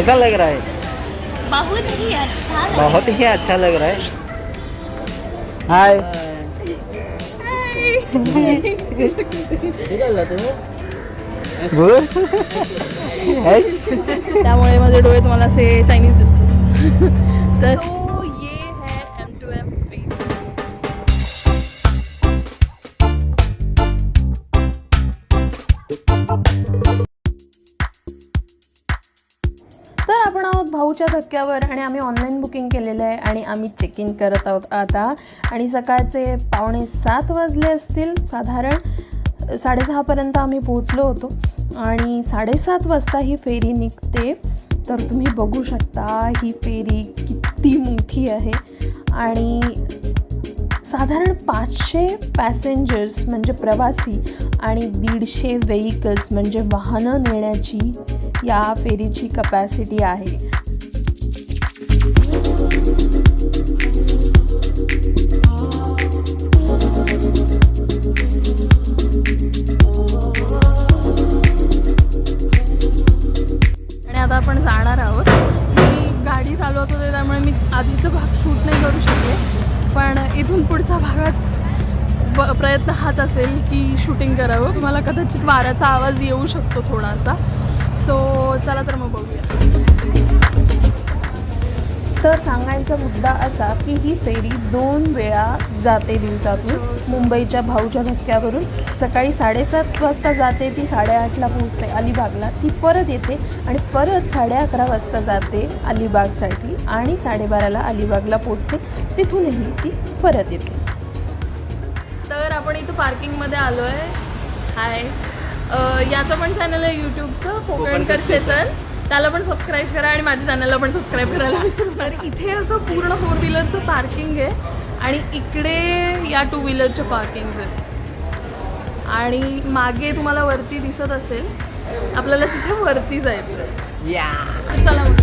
कैसा लग रहा है? बहुत ही अच्छा बहुत ही अच्छा लग रहा है. हाय. गुड. त्यामुळे माझे डोळे तुम्हाला असे चायनीज दिसतात. तर ये है M2M फेरी. तर आपण आहोत भाऊच्या धक्क्यावर आणि आम्ही ऑनलाईन बुकिंग केलेलं आहे आणि आम्ही चेक इन करत आहोत आता. आणि सकाळचे 6:45 वाजले असतील साधारण. 6:30पर्यंत आम्ही पोहोचलो होतो आणि 7:30 वाजता ही फेरी निघते. तर तुम्ही बघू शकता ही फेरी किती मोठी आहे आणि साधारण 500 पॅसेंजर्स म्हणजे प्रवासी आणि 150 व्हेइकल्स म्हणजे वाहनं नेण्याची या फेरीची कपॅसिटी आहे. आणि आता आपण जाणार आहोत. मी गाडी चालवत होते त्यामुळे मी आधीचा भाग शूट नाही करू शकले, पण इथून पुढचा भागात प्रयत्न हाच असेल की शूटिंग करावं. तुम्हाला कदाचित वाऱ्याचा आवाज येऊ शकतो थोडासा. सो चला तर मग बघूया. तर सांगायचा मुद्दा असा की ही फेरी 2 वेळा जाते दिवसातून. मुंबईच्या भाऊच्या धक्क्यावरून सकाळी 7:30 वाजता जाते, ती 8:30ला पोहोचते अलिबागला. ती परत येते आणि परत 11:30 वाजता जाते अलिबागसाठी आणि 12:30ला अलिबागला पोहोचते. तिथूनही ती परत येते. तर आपण इथं पार्किंगमध्ये आलो आहे. हाय. याचं पण चॅनल आहे यूट्यूबचं, कोकणकर चेतन. त्याला पण सबस्क्राईब करा आणि माझ्या चॅनलला पण सबस्क्राईब करायला विसरू नका. इथे असं पूर्ण 4 व्हीलरचं पार्किंग आहे आणि इकडे या 2 व्हीलरच्या पार्किंग्स आहेत. आणि मागे तुम्हाला वरती दिसत असेल, आपल्याला तिथे वरती जायचं. या चला मग.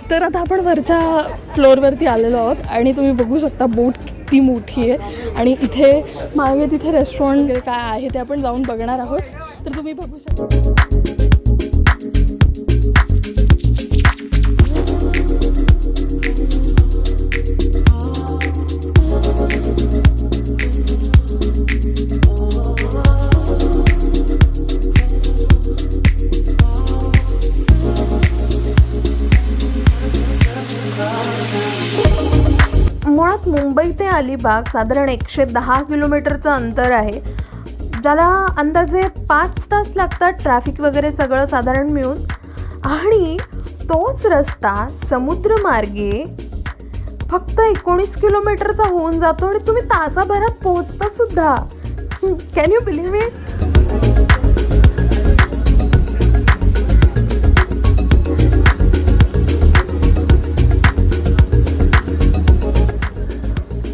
तर आता आपण वरच्या फ्लोअरवरती आलेलो आहोत आणि तुम्ही बघू शकता बोट किती मोठी आहे. आणि इथे मागे तिथे रेस्टॉरंट वगैरे काय आहे ते आपण जाऊन बघणार आहोत. तर तुम्ही बघू शकता. मुळात मुंबई ते अलिबाग साधारण 110 किलोमीटरचं अंतर आहे, ज्याला अंदाजे 5 तास लागतात ट्रॅफिक वगैरे सगळं साधारण मिळून. आणि तोच रस्ता समुद्रमार्गे फक्त 19 किलोमीटरचा होऊन जातो आणि तुम्ही तासाभरात पोहोचता सुद्धा. Can you believe it?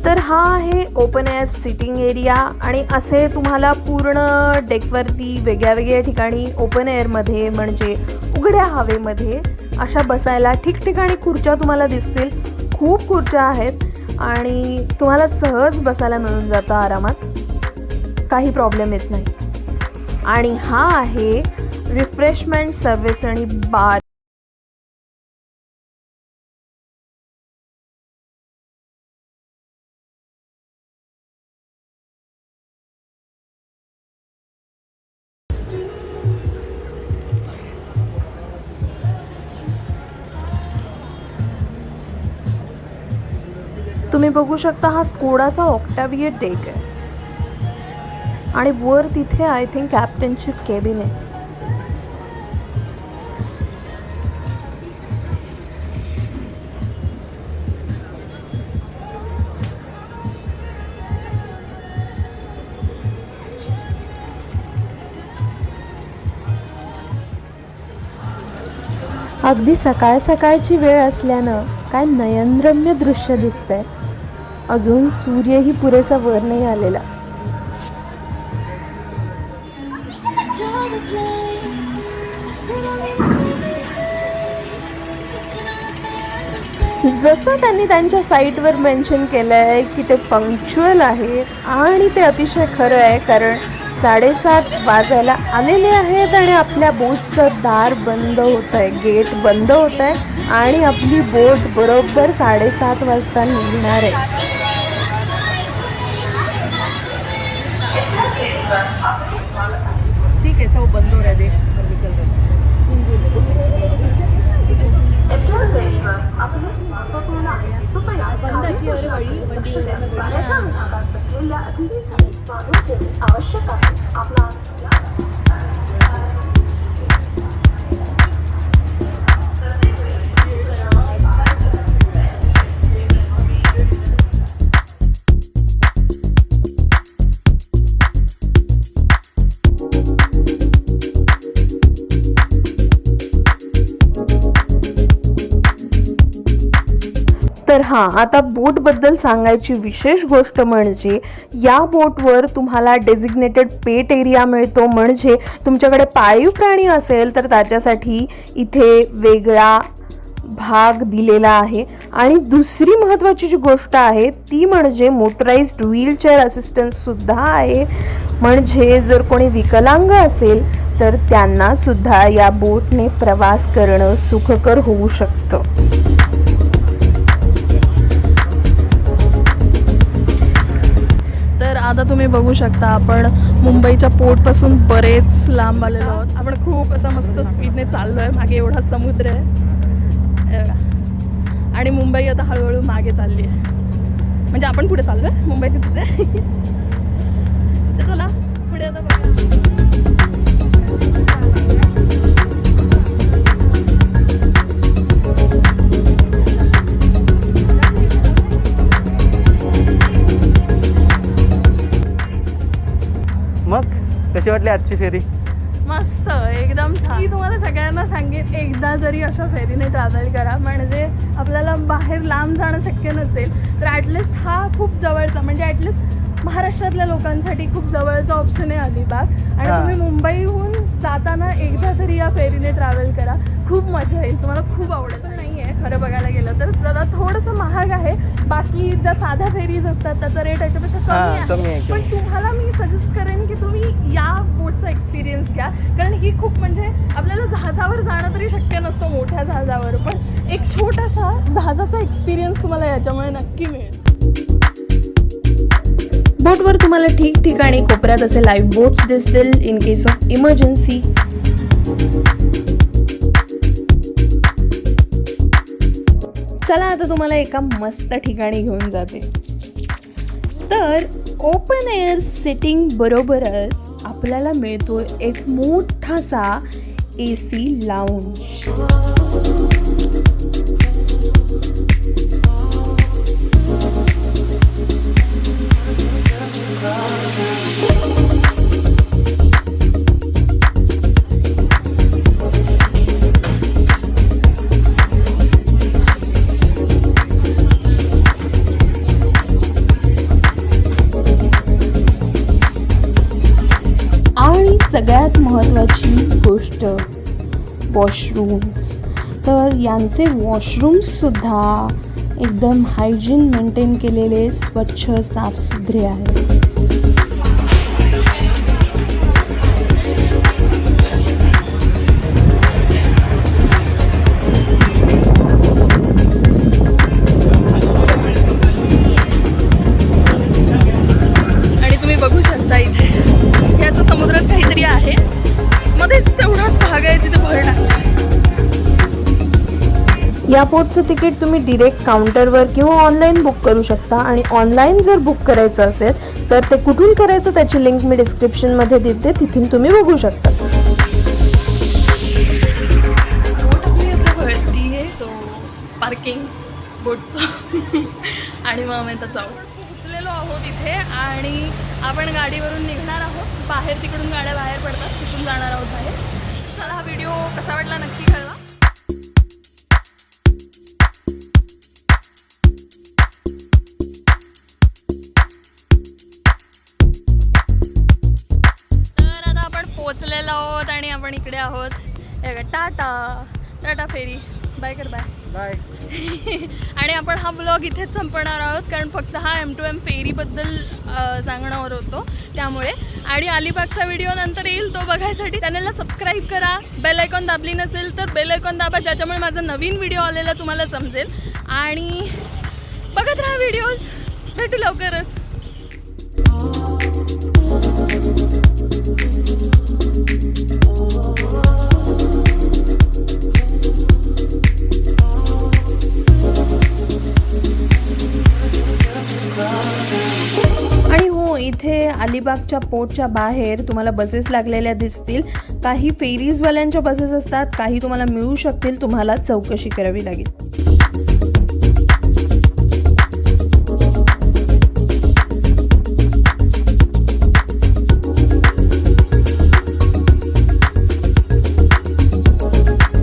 तर हा आहे ओपन एअर सिटिंग एरिया आणि असे तुम्हाला पूर्ण डेकवरती वेगळ्या वेगळ्या ठिकाणी ओपन एअरमध्ये म्हणजे उघड्या हवेमध्ये अशा बसायला ठिकठिकाणी खुर्च्या तुम्हाला दिसतील. खूप खुर्च्या आहेत आणि तुम्हाला सहज बसायला मिळून जातं आरामात, काही प्रॉब्लेम येत नाही. आणि हा आहे रिफ्रेशमेंट सर्व्हिस आणि बार. तुम्ही बघू शकता हा स्कोडाचा ऑक्टाविया डेक आहे आणि वर तिथे आय थिंक कॅप्टनची केबिन आहे. अगदी सकाळ सकाळची वेळ असल्यानं काय नयनरम्य दृश्य दिसतंय. अजून सूर्यही पुरेसा वर नाही आलेला. जसं त्यांनी त्यांच्या साईटवर मेन्शन केलं आहे की ते पंक्च्युअल आहेत आणि ते अतिशय खरं आहे, कारण 7:30 वाजायला आलेले आहेत आणि आपल्या बोटचं दार बंद होत आहे, गेट बंद होत आहे आणि आपली बोट बरोबर 7:30 वाजता निघणार आहे. ठीक है, सब बंद हो रहा है, देख तर हां, आता बोटबद्दल सांगायची विशेष गोष्ट म्हणजे या बोटवर तुम्हाला डेझिग्नेटेड पेट एरिया मिळतो, म्हणजे तुमच्याकडे पाळीव प्राणी असेल तर त्याच्यासाठी इथे वेगळा भाग दिलेला आहे. आणि दुसरी महत्त्वाची जी गोष्ट आहे ती म्हणजे मोटराइज्ड व्हीलचेअर असिस्टन्ससुद्धा आहे, म्हणजे जर कोणी विकलांग असेल तर त्यांनासुद्धा या बोटने प्रवास करणं सुखकर होऊ शकतं. तर आता तुम्ही बघू शकता आपण मुंबईच्या पोर्टपासून बरेच लांब आलेलो आहोत. आपण खूप असं मस्त स्पीडने चाललो आहे, मागे एवढा समुद्र आहे आणि मुंबई आता हळूहळू मागे चालली आहे, म्हणजे आपण पुढे चाललो आहे, मुंबई तिथेच आहे. तर चला पुढे आता बघा. मग कशी वाटली आजची फेरी? मस्त, एकदम छान. मी तुम्हाला सगळ्यांना सांगेन, एकदा जरी अशा फेरीने ट्रॅव्हल करा, म्हणजे आपल्याला बाहेर लांब जाणं शक्य नसेल तर ॲटलिस्ट हा खूप जवळचा, म्हणजे ॲटलिस्ट महाराष्ट्रातल्या लोकांसाठी खूप जवळचा ऑप्शन आहे अलिबाग. आणि तुम्ही मुंबईहून जाताना एकदा तरी या फेरीने ट्रॅव्हल करा, खूप मजा येईल, तुम्हाला खूप आवडेल. नाही आहे खरं बघायला गेलं तर जरा थोडंसं महाग आहे, बाकी ज्या साध्या फेरीज असतात त्याचा रेट याच्यापेक्षा कमी आहे. पण तुम्हाला मी सजेस्ट करेन की तुम्ही या बोटचा एक्सपिरियन्स घ्या, कारण ही खूप, म्हणजे आपल्याला जहाजावर जाणं तरी शक्य नसतं मोठ्या जहाजावर, पण एक छोटासा जहाजाचा एक्सपिरियन्स तुम्हाला याच्यामुळे नक्की मिळेल. बोटवर तुम्हाला ठिकठिकाणी कोपऱ्यात असे लाईव्ह बोट्स दिसतील इन केस ऑफ इमर्जन्सी. चला आता तुम्हाला एका मस्त ठिकाणी घेऊन जाते. तर ओपन एअर सेटिंग बरोबरच आपल्याला मिळतो एक मोठासा AC लाऊंज. आणि सगळ्यात महत्त्वाची गोष्ट वॉशरूम्स. तर यांचे वॉशरूम्ससुद्धा एकदम हायजीन मेंटेन केलेले, स्वच्छ, साफसुथरे आहेत. आणि तुम्ही बघू शकता इथे याचा समुद्रात काहीतरी आहे, मध्येच तेवढाच भाग आहे तिथे भर टाकला. या बोटचं तिकीट तुम्ही डिरेक्ट काउंटरवर किंवा ऑनलाईन बुक करू शकता. आणि ऑनलाईन जर बुक करायचं असेल तर ते कुठून करायचं त्याची लिंक मी डिस्क्रिप्शनमध्ये देते, तिथून तुम्ही बघू शकता. बोट आपली आता भरती आहे, सो पार्किंग बोटचं आणि मग आम्ही आता जाऊ. पोचलेलो आहोत इथे आणि आपण गाडीवरून निघणार आहोत. बाहेर तिकडून गाड्या बाहेर पडतात, तिथून जाणार आहोत बाहेर. चला, हा व्हिडिओ कसा वाटला नक्की कळवा. पोचलेलो आहोत आणि आपण इकडे आहोत. टाटा टाटा फेरी, बाय कर, बाय. बाय. आणि आपण हा ब्लॉग इथेच संपवणार आहोत, कारण फक्त हा M2M फेरीबद्दल सांगणार होतो त्यामुळे. आणि अलिबागचा व्हिडिओ नंतर येईल, तो बघायसाठी चॅनलला सबस्क्राईब करा. बेल आयकॉन दाबली नसेल तर बेल आयकॉन दाबा, ज्याच्यामुळे माझा नवीन व्हिडिओ आलेला तुम्हाला समजेल. आणि बघत राहा व्हिडिओज. भेटू लवकरच. आणि हो, इथे अलिबागच्या पोर्टच्या बाहेर तुम्हाला बसेस लागलेल्या दिसतील. काही फेरीजवाल्यांच्या बसेस असतात, काही तुम्हाला मिळू शकतील. तुम्हाला चौकशी करावी लागेल.